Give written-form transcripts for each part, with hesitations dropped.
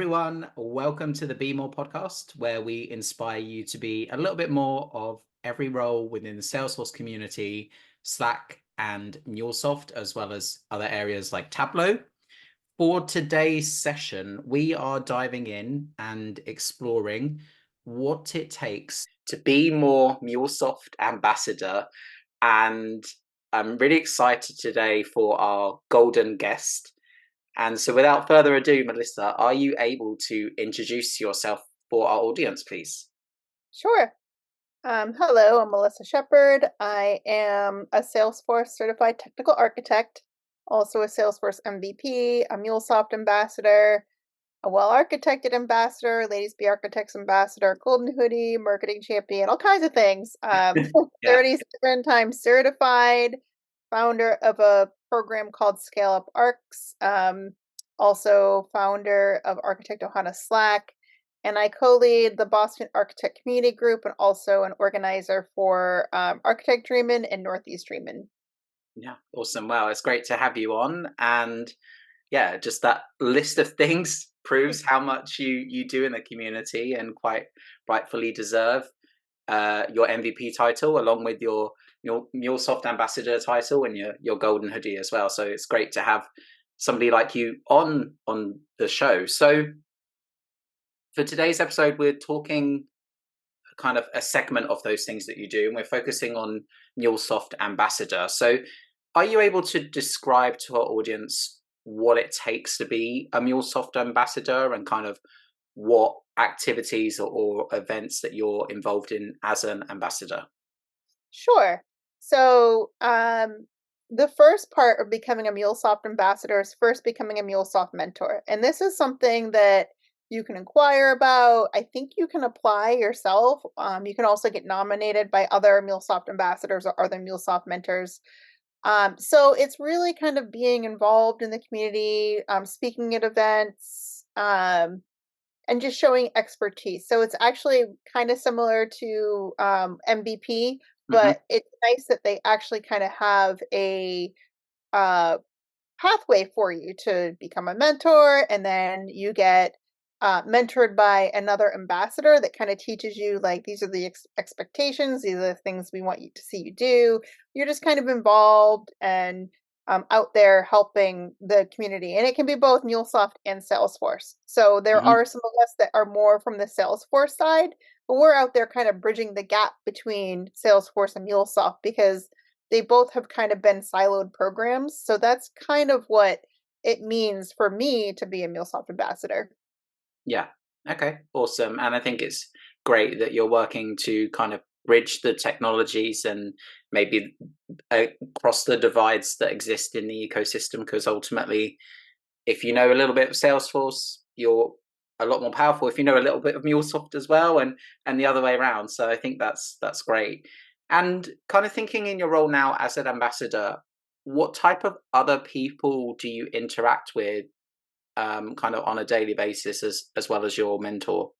everyone. Welcome to the Be More podcast, where we inspire you to be a little bit more of every role within the Salesforce community, Slack, and Mulesoft, as well as other areas like Tableau. For today's session, we are diving in and exploring what it takes to be more MuleSoft ambassador. And I'm really excited today for our golden guest. And so, without further ado, Melissa, are you able to introduce yourself for our audience, please? Sure. Hello, I'm Melissa Shepard. I am a Salesforce certified technical architect, also a Salesforce MVP, a MuleSoft ambassador, a well architected ambassador, Ladies Be Architects ambassador, Golden Hoodie, marketing champion, all kinds of things. Yeah. 37 times certified, founder of a program called Scale Up Arcs, also founder of Architect Ohana Slack, and I co-lead the Boston Architect Community Group and also an organizer for Architect Dreamin' and Northeast Dreamin'. Yeah, awesome. Well, it's great to have you on. And yeah, just that list of things proves how much you do in the community and quite rightfully deserve your MVP title along with your MuleSoft ambassador title and your golden hoodie as well. So it's great to have somebody like you on the show. So for today's episode, we're talking kind of a segment of those things that you do, and we're focusing on MuleSoft Ambassador. So, are you able to describe to our audience what it takes to be a MuleSoft Ambassador and kind of what activities or events that you're involved in as an ambassador? Sure. So, the first part of becoming a MuleSoft ambassador is first becoming a MuleSoft mentor. And this is something that you can inquire about. I think you can apply yourself. You can also get nominated by other MuleSoft ambassadors or other MuleSoft mentors. So it's really kind of being involved in the community, speaking at events, and just showing expertise. So it's actually kind of similar to MVP, Hmm. but it's nice that they actually kind of have a uh, pathway for you to become a mentor, and then you get mentored by another ambassador that kind of teaches you like these are the expectations, these are the things we want you to see you do. You're just kind of involved and out there helping the community, and it can be both MuleSoft and Salesforce. So there Hmm. are some of us that are more from the Salesforce side, but we're out there kind of bridging the gap between Salesforce and MuleSoft because they both have kind of been siloed programs. So that's kind of what it means for me to be a MuleSoft ambassador. Yeah. Okay. Awesome. And I think it's great that you're working to kind of bridge the technologies and maybe across the divides that exist in the ecosystem because ultimately if you know a little bit of Salesforce, you're a lot more powerful if you know a little bit of MuleSoft as well, and the other way around. So I think that's great. And kind of thinking in your role now as an ambassador, what type of other people do you interact with, kind of on a daily basis, as well as your mentor?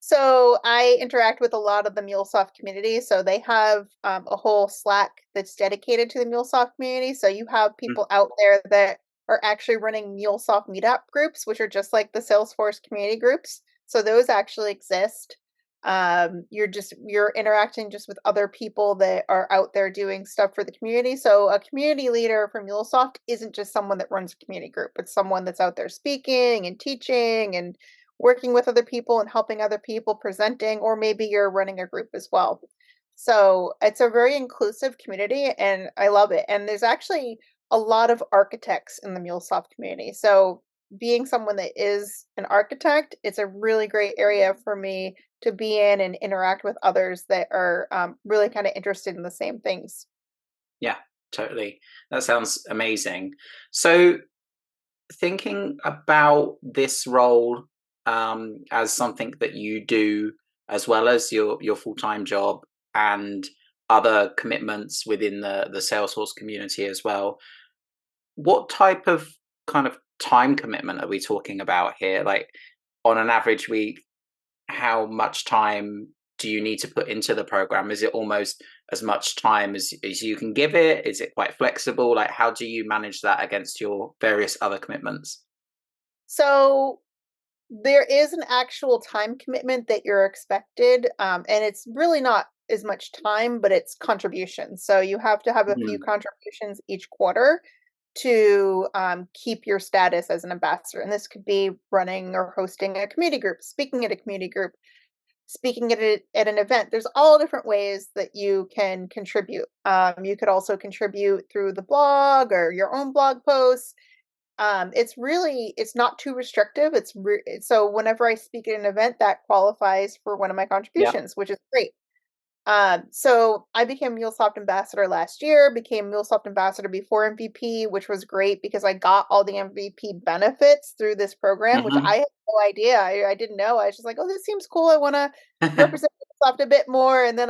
So I interact with a lot of the MuleSoft community. So they have a whole Slack that's dedicated to the MuleSoft community. So you have Mm. people out there that are actually running MuleSoft meetup groups, which are just like the Salesforce community groups. So those actually exist. You're interacting just with other people that are out there doing stuff for the community. So a community leader for MuleSoft isn't just someone that runs a community group. It's someone that's out there speaking and teaching and working with other people and helping other people presenting, or maybe you're running a group as well. So it's a very inclusive community and I love it. And there's actually a lot of architects in the MuleSoft community. So being someone that is an architect, it's a really great area for me to be in and interact with others that are really kind of interested in the same things. Yeah, totally. That sounds amazing. So thinking about this role, as something that you do as well as your full-time job and other commitments within the Salesforce community as well, what type of kind of time commitment are we talking about here? Like on an average week, how much time do you need to put into the program? Is it almost as much time as you can give it? Is it quite flexible? Like how do you manage that against your various other commitments? So There is an actual time commitment that you're expected, and it's really not as much time, but it's contributions. So you have to have a few Mm, contributions each quarter to keep your status as an ambassador. And this could be running or hosting a community group, speaking at a community group, speaking at an event. There's all different ways that you can contribute. You could also contribute through the blog or your own blog posts. It's not too restrictive. So whenever I speak at an event, that qualifies for one of my yeah. contributions, which is great. So I became Mulesoft ambassador last year, became Mulesoft ambassador before MVP, which was great because I got all the MVP benefits through this program, which Hmm. I had no idea. I didn't know. I was just like, oh, this seems cool. I want to represent Mulesoft a bit more. And then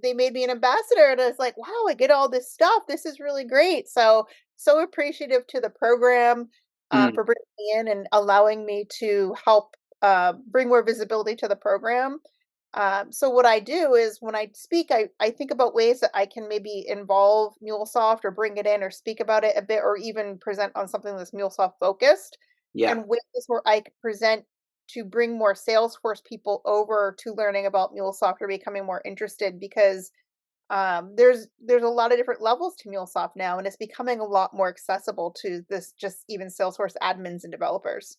they made me an ambassador, and I was like, wow, I get all this stuff. This is really great. So appreciative to the program Mm, for bringing me in and allowing me to help bring more visibility to the program. So what I do is when I speak, I think about ways that I can maybe involve MuleSoft or bring it in or speak about it a bit or even present on something that's MuleSoft focused yeah. and ways where I could present to bring more Salesforce people over to learning about MuleSoft or becoming more interested because there's a lot of different levels to MuleSoft now and it's becoming a lot more accessible to this just even Salesforce admins and developers.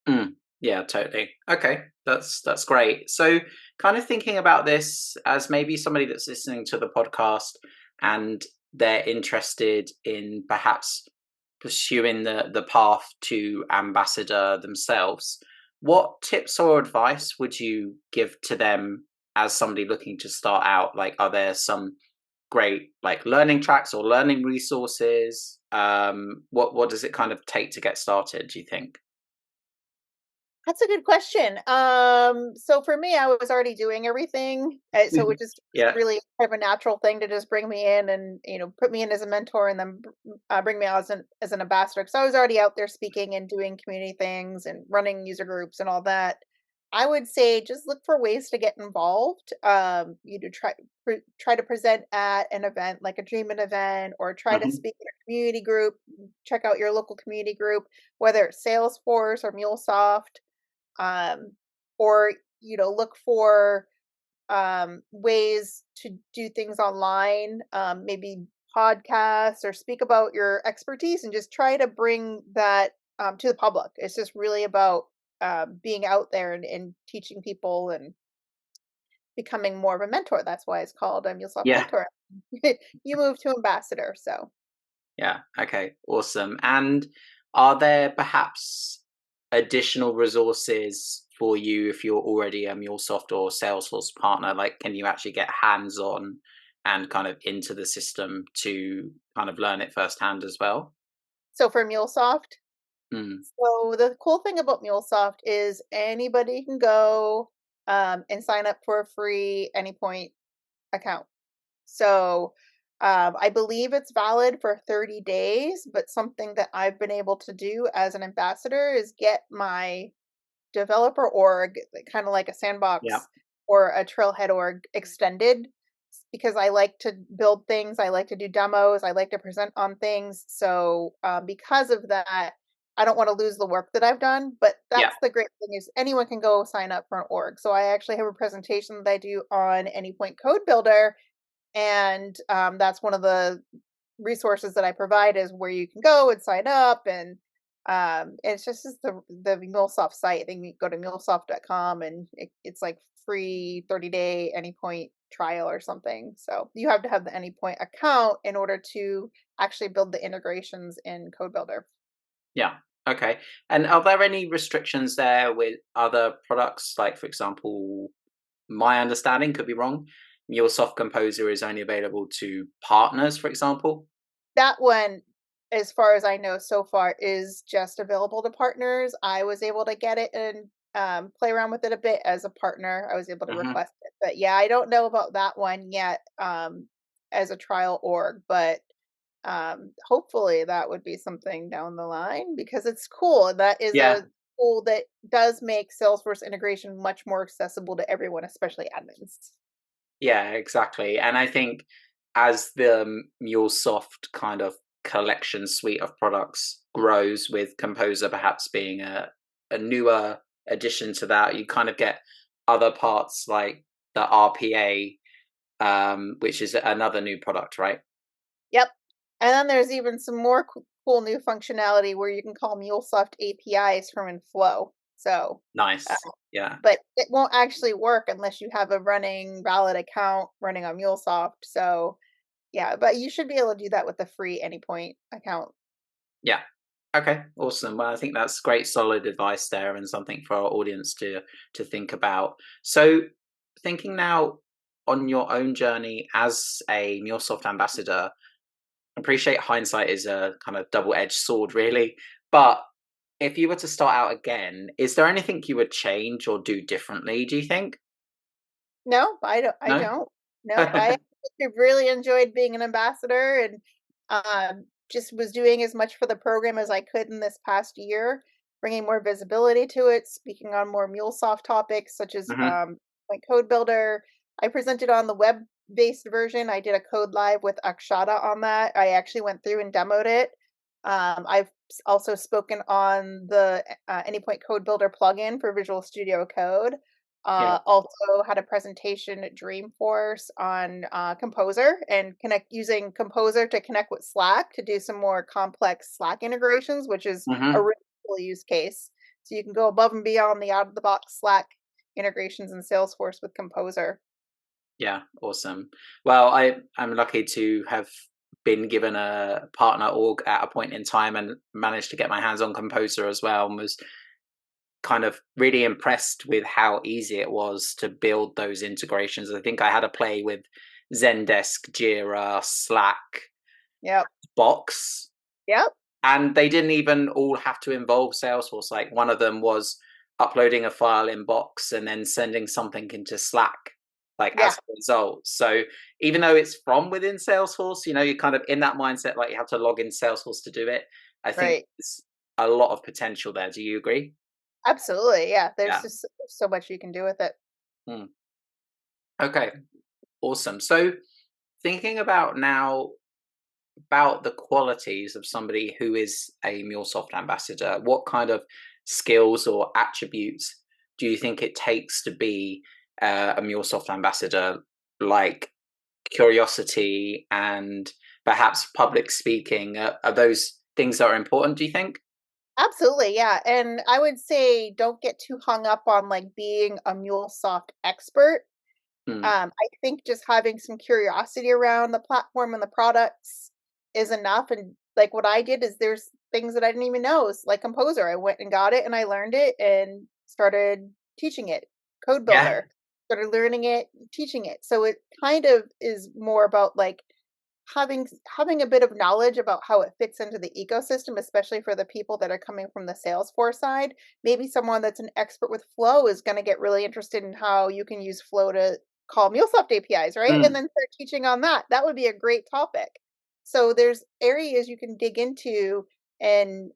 Mm, yeah, totally. Okay, that's great. So, kind of thinking about this as maybe somebody that's listening to the podcast and they're interested in perhaps pursuing the path to ambassador themselves, what tips or advice would you give to them as somebody looking to start out? Like, are there some great like learning tracks or learning resources? What does it kind of take to get started, do you think? That's a good question. So for me, I was already doing everything, so it just was Yeah. really kind of a natural thing to just bring me in and put me in as a mentor, and then bring me out as an ambassador. Because I was already out there speaking and doing community things and running user groups and all that. I would say just look for ways to get involved. Try to present at an event like a Dream event, or try to Hmm. speak in a community group. Check out your local community group, whether it's Salesforce or MuleSoft, um, or look for ways to do things online, maybe podcasts, or speak about your expertise and just try to bring that to the public. It's just really about being out there and teaching people and becoming more of a mentor. That's why it's called MuleSoft Yeah. Mentor. You move to ambassador, so. Yeah. Okay. Awesome. And are there perhaps additional resources for you if you're already a MuleSoft or Salesforce partner? Like, can you actually get hands on and kind of into the system to kind of learn it firsthand as well? So for MuleSoft, Mm, so the cool thing about MuleSoft is anybody can go and sign up for a free Anypoint account. So I believe it's valid for 30 days, but something that I've been able to do as an ambassador is get my developer org, kind of like a yeah. sandbox or a trailhead org extended because I like to build things, I like to do demos, I like to present on things. So because of that, I don't want to lose the work that I've done. But Yeah. that's the great thing is anyone can go sign up for an org. So I actually have a presentation that I do on Anypoint Code Builder, and that's one of the resources that I provide is where you can go and sign up, and it's just the MuleSoft site. Then you go to mulesoft.com, and it's like free 30-day Anypoint trial or something. So you have to have the Anypoint account in order to actually build the integrations in Code Builder. Yeah. Okay. And are there any restrictions there with other products? Like, for example, my understanding could be wrong. MuleSoft Composer is only available to partners, for example. That one, as far as I know so far, is just available to partners. I was able to get it and play around with it a bit as a partner. I was able to Hmm. request it, but yeah, I don't know about that one yet as a trial org. But hopefully that would be something down the line because it's cool. That is Yeah. a tool that does make Salesforce integration much more accessible to everyone, especially admins. Yeah, exactly. And I think as the MuleSoft kind of collection suite of products grows, with Composer perhaps being a newer addition to that, you kind of get other parts like the RPA, which is another new product, right? Yep. And then there's even some more cool new functionality where you can call MuleSoft APIs from in Flow. So, uh, Nice. Yeah. but it won't actually work unless you have a running valid account running on MuleSoft. So, yeah, but you should be able to do that with the free Anypoint account. Yeah. Okay. Awesome. Well, I think that's great, solid advice there, and something for our audience to think about. So, thinking now on your own journey as a MuleSoft ambassador, appreciate hindsight is a kind of double-edged sword, really. But if you were to start out again, is there anything you would change or do differently? Do you think? No, I don't. I No. don't. No, I actually really enjoyed being an ambassador and just was doing as much for the program as I could in this past year, bringing more visibility to it, speaking on more MuleSoft topics such as Hmm. like Code Builder. I presented on the web-based version. I did a code live with Akshata on that. I actually went through and demoed it. I've also spoken on the Anypoint Code Builder plugin for Visual Studio Code. Yeah. Also had a presentation at Dreamforce on Composer and connect using Composer to connect with Slack to do some more complex Slack integrations, which is a Hmm. really cool use case. So you can go above and beyond the out of the box Slack integrations in Salesforce with Composer. Yeah. Awesome. Well, I'm lucky to have been given a partner org at a point in time and managed to get my hands on Composer as well, and was kind of really impressed with how easy it was to build those integrations. I think I had a play with Zendesk, Jira, Slack, Yep. Box, Yep. and they didn't even all have to involve Salesforce. Like one of them was uploading a file in Box and then sending something into Slack, like Yeah. as a result. So even though it's from within Salesforce, you're kind of in that mindset, like you have to log in Salesforce to do it. I think Right. there's a lot of potential there. Do you agree? Absolutely. Yeah. There's Yeah. just so much you can do with it. Hmm. Okay. Awesome. So thinking about now about the qualities of somebody who is a MuleSoft ambassador, what kind of skills or attributes do you think it takes to be a MuleSoft ambassador? Like curiosity and perhaps public speaking, are those things that are important? Do you think? Absolutely, yeah, and I would say don't get too hung up on, like, being a MuleSoft expert. Mm. I think just having some curiosity around the platform and the products is enough, and, like, what I did is there's things that I didn't even know, it's like Composer, I went and got it, and I learned it and started teaching it. Code Yeah. Builder, started learning it, teaching it, so it kind of is more about, like, having a bit of knowledge about how it fits into the ecosystem, especially for the people that are coming from the Salesforce side. Maybe someone that's an expert with Flow is going to get really interested in how you can use Flow to call MuleSoft APIs, right? And Mm. then start teaching on that. That would be a great topic. So there's areas you can dig into and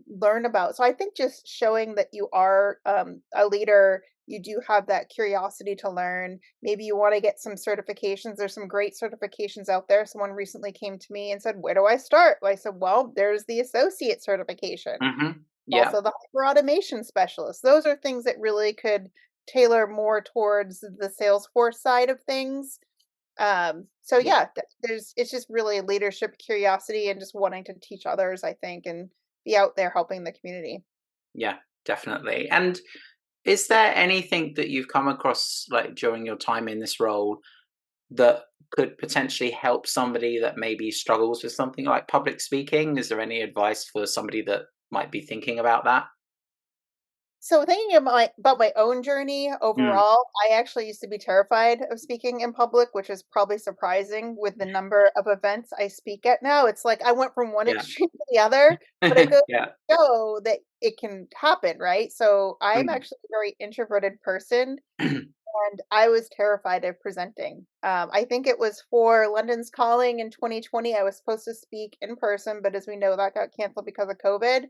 learn about. So I think just showing that you are a leader, you do have that curiosity to learn. Maybe you want to get some certifications. There's some great certifications out there. Someone recently came to me and said, "Where do I start?" I said, "Well, there's the associate certification, Hmm. Yeah. also the hyper automation specialist." Those are things that really could tailor more towards the Salesforce side of things. So Yeah. yeah, there's it's just really leadership, curiosity, and just wanting to teach others, I think, and be out there helping the community. Yeah. Definitely. And is there anything that you've come across, like during your time in this role, that could potentially help somebody that maybe struggles with something like public speaking? Is there any advice for somebody that might be thinking about that? So thinking about my own journey Mm. overall, I actually used to be terrified of speaking in public, which is probably surprising with the number of events I speak at now. It's like I went from one Yeah. extreme to the other, but it goes Yeah. to show that it can happen, right? So I'm Mm. actually a very introverted person, and I was terrified of presenting. I think it was for London's Calling in 2020. I was supposed to speak in person, but as we know, that got canceled because of COVID,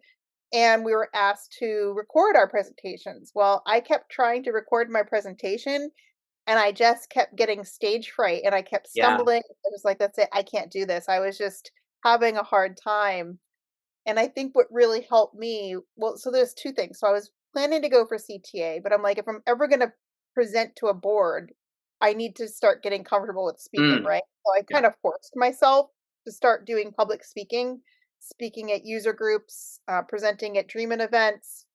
and we were asked to record our presentations. Well, I kept trying to record my presentation and I just kept getting stage fright and I kept Yeah. stumbling. I was like, that's it, I can't do this. I was just having a hard time. And I think what really helped me, well, so there's two things. So I was planning to go for CTA, but I'm like, if I'm ever gonna present to a board, I need to start getting comfortable with speaking, Mm, right? So I yeah. kind of forced myself to start doing public speaking, speaking at user groups, presenting at Dreamin' events,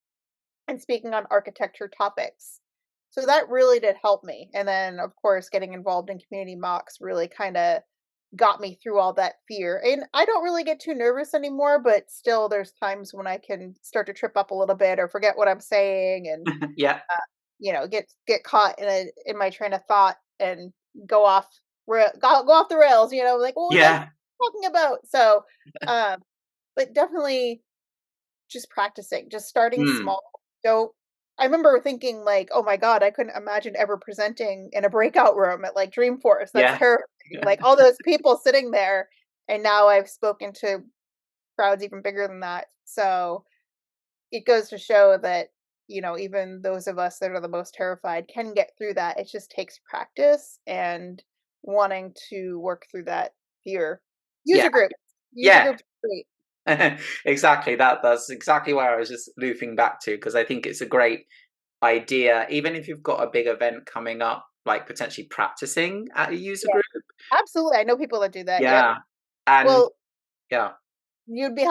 and speaking on architecture topics. So that really did help me. And then, of course, getting involved in community mocks really kind of got me through all that fear. And I don't really get too nervous anymore, but still, there's times when I can start to trip up a little bit or forget what I'm saying, and Yeah. get caught in my train of thought and go off go off the rails. Like, what was I Yeah. talking about? So, um, but definitely just practicing, just starting Mm, small. Don't I remember thinking like, "Oh my god, I couldn't imagine ever presenting in a breakout room at like Dreamforce. That's yeah. terrifying." Like all those people sitting there, and now I've spoken to crowds even bigger than that. So, it goes to show that, even those of us that are the most terrified can get through that. It just takes practice and wanting to work through that fear. Yeah. User groups. User Yeah. groups are great. Exactly. That's exactly where I was just looping back to, because I think it's a great idea, even if you've got a big event coming up, like potentially practicing at a user Yeah, group. absolutely. I know people that do that. Yep. Yeah. And Well, yeah. you'd be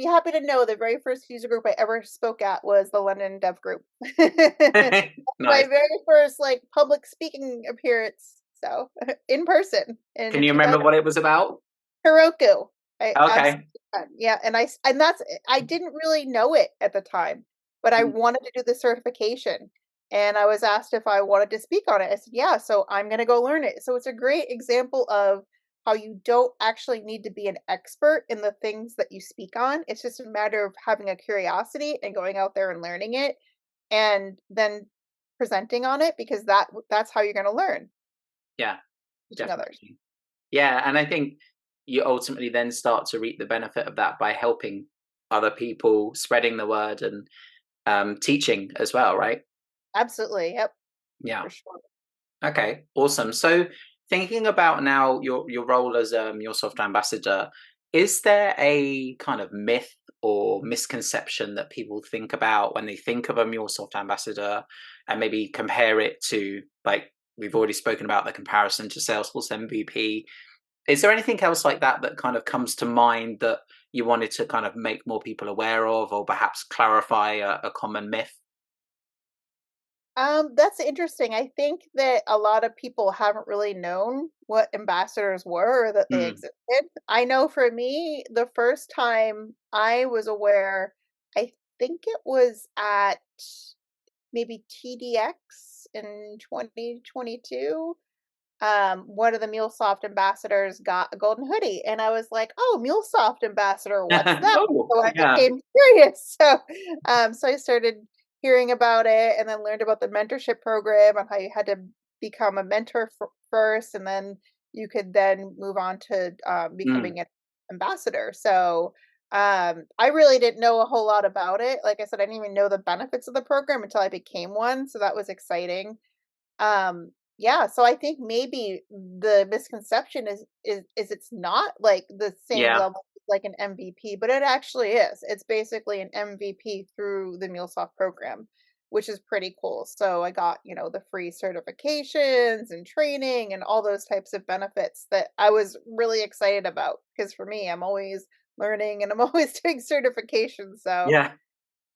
happy to know the very first user group I ever spoke at was the London Dev Group. My Nice. very first like public speaking appearance, so in person Can in you remember 2000. what it was about? Heroku. I Okay. absolutely can. Yeah, and that's I didn't really know it at the time, but I Mm, wanted to do the certification, and I was asked if I wanted to speak on it. I said, "Yeah," so I'm gonna go learn it. So it's a great example of how you don't actually need to be an expert in the things that you speak on. It's just a matter of having a curiosity and going out there and learning it, and then presenting on it because that's how you're gonna learn, yeah, teaching others. definitely. Yeah, and I think you ultimately then start to reap the benefit of that by helping other people, spreading the word, and teaching as well, right? Absolutely. Yep, Yeah. for sure. Okay, awesome. So thinking about now your role as a MuleSoft ambassador, is there a kind of myth or misconception that people think about when they think of a MuleSoft ambassador, and maybe compare it to, like, we've already spoken about the comparison to Salesforce MVP. Is there anything else like that that kind of comes to mind that you wanted to kind of make more people aware of, or perhaps clarify a common myth? That's interesting. I think that a lot of people haven't really known what ambassadors were or that they Mm. existed. I know for me, the first time I was aware, I think it was at maybe TDX in 2022. One of the MuleSoft ambassadors got a golden hoodie, and I was like, "Oh, MuleSoft ambassador, what's that?" Oh, So I yeah. became curious. So I started hearing about it, and then learned about the mentorship program and how you had to become a mentor first, and then you could then move on to Mm. becoming an ambassador. So I really didn't know a whole lot about it. Like I said, I didn't even know the benefits of the program until I became one. So that was exciting. Yeah, so I think maybe the misconception is it's not like the same Yeah. level like an MVP, but it actually is. It's basically an MVP through the MuleSoft program, which is pretty cool. So I got, the free certifications and training and all those types of benefits that I was really excited about. Because for me, I'm always learning and I'm always doing certifications. So Yeah.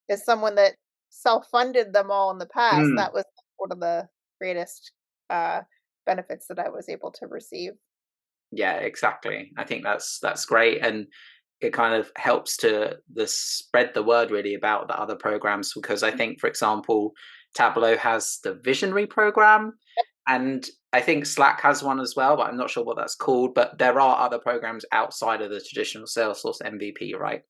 as someone that self-funded them all in the past, Mm. that was one of the greatest, uh, benefits that I was able to receive. Yeah, exactly. I think that's great, and it kind of helps to the spread the word really about the other programs, because I think, for example, Tableau has the Visionary program, and I think Slack has one as well, but I'm not sure what that's called. But there are other programs outside of the traditional Salesforce MVP, right?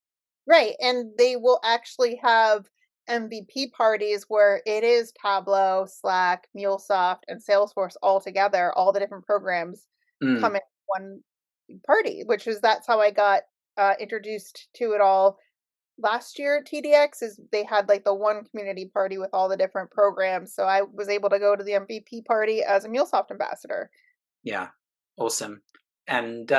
Right, and they will actually have MVP parties where it is Tableau, Slack, MuleSoft, and Salesforce all together, all the different programs Mm, come in one party, which is that's how I got, introduced to it all last year at TDX. Is they had like the one community party with all the different programs. So I was able to go to the MVP party as a MuleSoft ambassador. yeah, awesome, and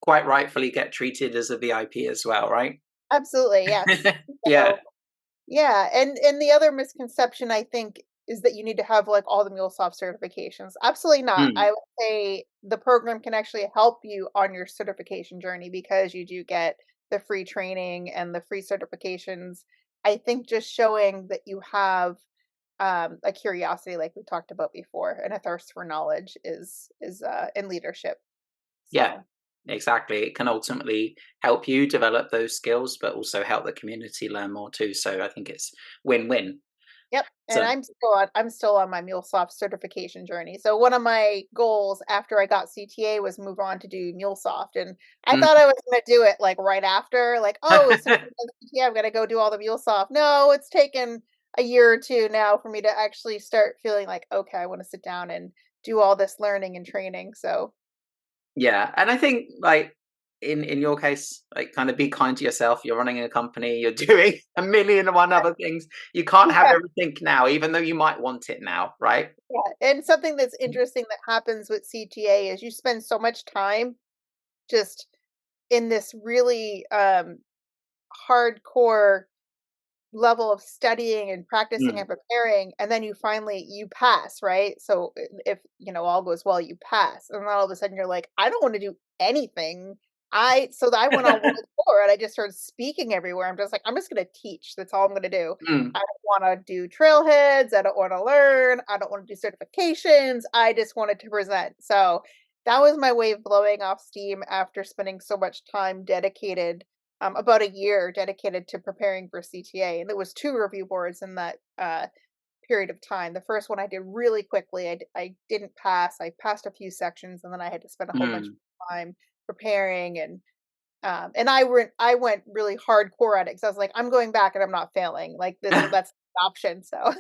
quite rightfully get treated as a VIP as well, right? Absolutely, yes. Yeah. So Yeah, and the other misconception I think is that you need to have like all the MuleSoft certifications. Absolutely not. Mm, I would say the program can actually help you on your certification journey because you do get the free training and the free certifications. I think just showing that you have a curiosity like we talked about before and a thirst for knowledge is in leadership. yeah, So, exactly. It can ultimately help you develop those skills, but also help the community learn more too. So I think it's win-win. yep, and So, I'm still on my MuleSoft certification journey. So one of my goals after I got CTA was move on to do MuleSoft, and I mm. thought I was gonna do it like right after, like, oh, as soon as I get CTA, I'm gonna go do all the MuleSoft. No, it's taken a year or two now for me to actually start feeling like, okay, I want to sit down and do all this learning and training. So Yeah, and I think, like, in your case, like, kind of be kind to yourself. You're running a company, you're doing a million and one other things. You can't have yeah, everything now, even though you might want it now, right? yeah. And something that's interesting that happens with CTA is you spend so much time just in this really hardcore level of studying and practicing Mm, and preparing, and then you pass, right? So if all goes well, you pass, and then all of a sudden you're like, I don't want to do anything. I went on world tour and I just started speaking everywhere. I'm just like, I'm just gonna teach. That's all I'm gonna do. mm, I don't want to do trailheads. I don't want to learn. I don't want to do certifications. I just wanted to present. So that was my way of blowing off steam after spending so much time dedicated about a year dedicated to preparing for CTA, and there was 2 review boards in that, period of time. The first one I did really quickly. I didn't pass. I passed a few sections, and then I had to spend a whole bunch mm. of time preparing, and I went really hardcore at it because I was like, "I'm going back and I'm not failing, like, that's an option." So,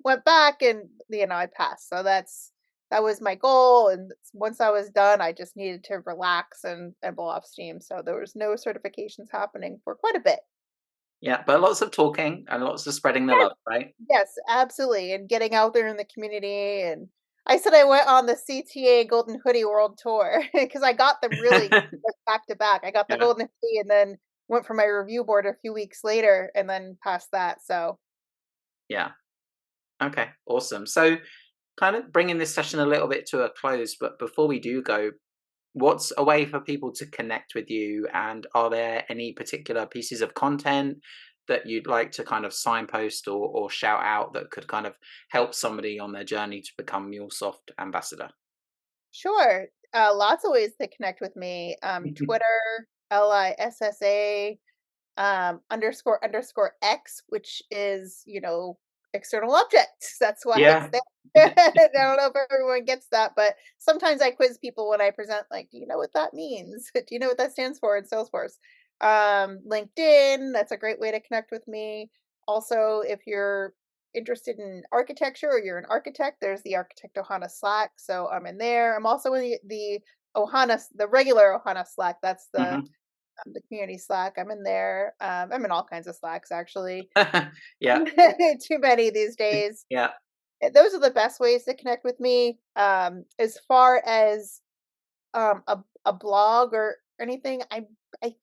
went back and, I passed. So that was my goal, and once I was done, I just needed to relax and blow off steam, so there was no certifications happening for quite a bit. Yeah, but lots of talking and lots of spreading the Yes, love, right? yes, absolutely, and getting out there in the community, and I said I went on the CTA Golden Hoodie World Tour because I got them really, like, back to back. I got the Yeah, Golden Hoodie and then went for my review board a few weeks later and then passed that, so yeah. Okay, awesome. So, kind of bringing this session a little bit to a close, but before we do go, what's a way for people to connect with you? And are there any particular pieces of content that you'd like to kind of signpost or shout out that could kind of help somebody on their journey to become MuleSoft ambassador? sure. Lots of ways to connect with me. Twitter, LISSA underscore underscore X, which is, external objects. That's why it's Yeah. there. I don't know if everyone gets that, but sometimes I quiz people when I present, like, do you know what that means? Do you know what that stands for in Salesforce? LinkedIn, that's a great way to connect with me. Also, if you're interested in architecture or you're an architect, there's the Architect Ohana Slack. So I'm in there. I'm also in the Ohana, the regular Ohana Slack. That's Hmm. the community Slack. I'm in there. I'm in all kinds of Slacks actually. Yeah. Too many these days. Yeah. Those are the best ways to connect with me. As far as a blog or anything, I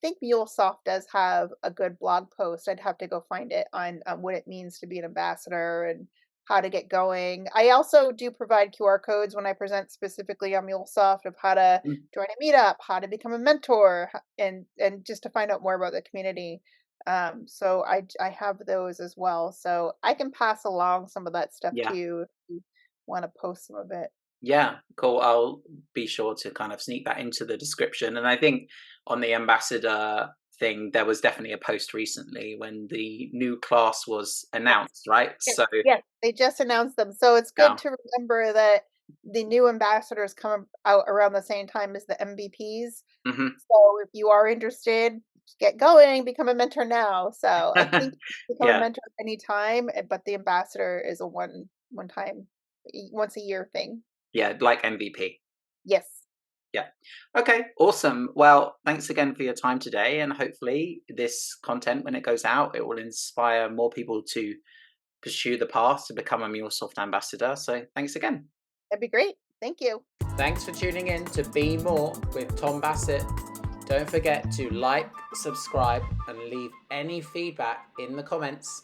think MuleSoft does have a good blog post. I'd have to go find it on what it means to be an ambassador and how to get going. I also do provide QR codes when I present specifically on MuleSoft of how to Mm, join a meetup, how to become a mentor, and just to find out more about the community. So I have those as well. So I can pass along some of that stuff to yeah. you if you want to post some of it. Yeah, cool. I'll be sure to kind of sneak that into the description. And I think on the ambassador thing, there was definitely a post recently when the new class was announced, right? Yes, So, yes, they just announced them, so it's good yeah. to remember that the new ambassadors come out around the same time as the MVPs. Hmm. So if you are interested, get going, become a mentor now. So I think you can become a Yeah. mentor at any time, but the ambassador is a one time, once a year thing. Yeah. Like MVP. Yes, Yeah. Okay. Awesome. Well, thanks again for your time today. And hopefully, this content, when it goes out, it will inspire more people to pursue the path to become a MuleSoft ambassador. So, thanks again. that'd be great. Thank you. Thanks for tuning in to Be More with Tom Bassett. Don't forget to like, subscribe, and leave any feedback in the comments.